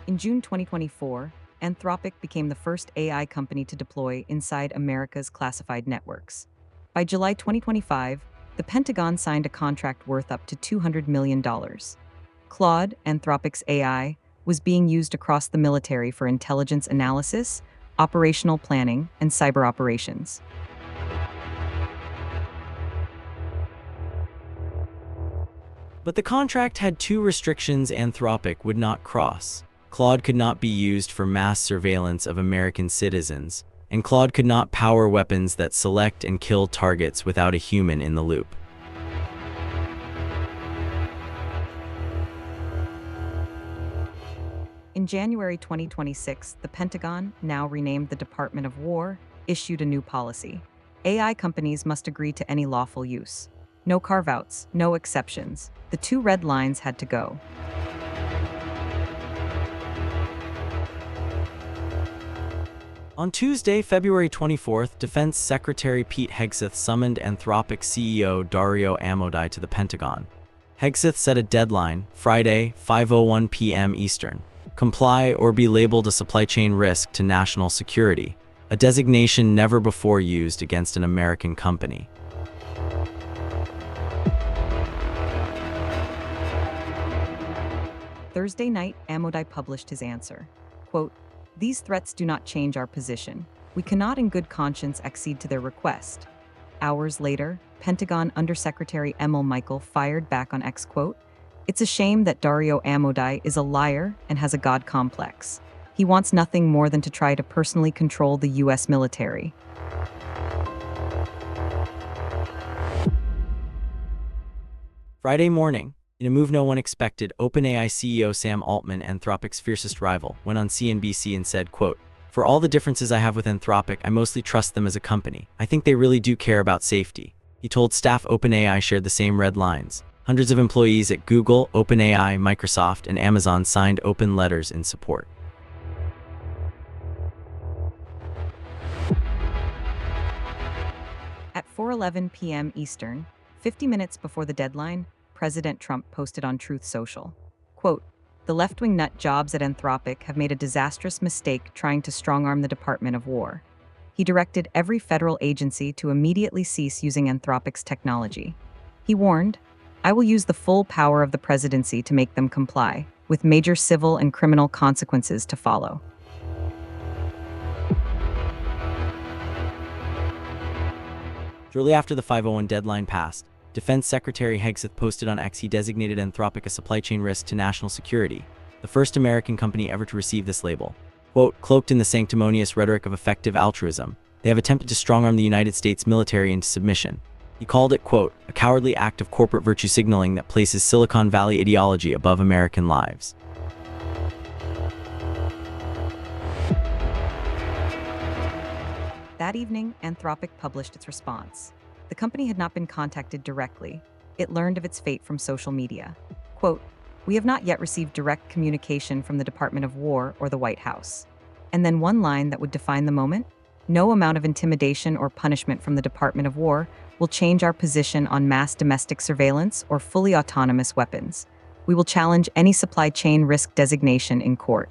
In June 2024, Anthropic became the first AI company to deploy inside America's classified networks. By July 2025, the Pentagon signed a contract worth up to $200 million. Claude, Anthropic's AI, was being used across the military for intelligence analysis, operational planning, and cyber operations. But the contract had two restrictions Anthropic would not cross. Claude could not be used for mass surveillance of American citizens, and Claude could not power weapons that select and kill targets without a human in the loop. In January 2026, the Pentagon, now renamed the Department of War, issued a new policy. AI companies must agree to any lawful use. No carve-outs, no exceptions. The two red lines had to go. On Tuesday, February 24th, Defense Secretary Pete Hegseth summoned Anthropic CEO Dario Amodei to the Pentagon. Hegseth set a deadline, Friday, 5:01 p.m. Eastern. Comply or be labeled a supply chain risk to national security, a designation never before used against an American company. Thursday night, Amodei published his answer. Quote, "These threats do not change our position. We cannot in good conscience accede to their request." Hours later, Pentagon Undersecretary Emil Michael fired back on X, quote, "It's a shame that Dario Amodei is a liar and has a God complex. He wants nothing more than to try to personally control the U.S. military." Friday morning, in a move no one expected, OpenAI CEO Sam Altman, Anthropic's fiercest rival, went on CNBC and said, quote, "For all the differences I have with Anthropic, I mostly trust them as a company. I think they really do care about safety." He told staff OpenAI shared the same red lines. Hundreds of employees at Google, OpenAI, Microsoft, and Amazon signed open letters in support. At 4:11 p.m. Eastern, 50 minutes before the deadline, President Trump posted on Truth Social, quote, "The left-wing nut jobs at Anthropic have made a disastrous mistake trying to strong-arm the Department of War." He directed every federal agency to immediately cease using Anthropic's technology. He warned, "I will use the full power of the presidency to make them comply, with major civil and criminal consequences to follow." Shortly after the 5:01 deadline passed, Defense Secretary Hegseth posted on X he designated Anthropic a supply chain risk to national security, the first American company ever to receive this label. Quote, "Cloaked in the sanctimonious rhetoric of effective altruism, they have attempted to strong-arm the United States military into submission." He called it, quote, "a cowardly act of corporate virtue signaling that places Silicon Valley ideology above American lives." That evening, Anthropic published its response. The company had not been contacted directly. It learned of its fate from social media. Quote, "We have not yet received direct communication from the Department of War or the White House." And then one line that would define the moment: "No amount of intimidation or punishment from the Department of War will change our position on mass domestic surveillance or fully autonomous weapons. We will challenge any supply chain risk designation in court."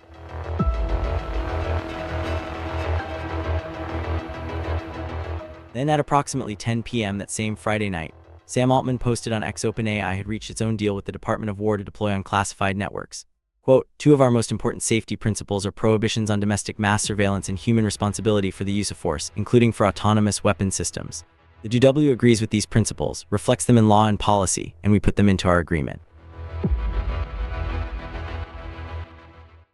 Then at approximately 10 p.m. that same Friday night, Sam Altman posted on X OpenAI had reached its own deal with the Department of War to deploy on classified networks. Quote, "Two of our most important safety principles are prohibitions on domestic mass surveillance and human responsibility for the use of force, including for autonomous weapon systems. The DW agrees with these principles, reflects them in law and policy, and we put them into our agreement."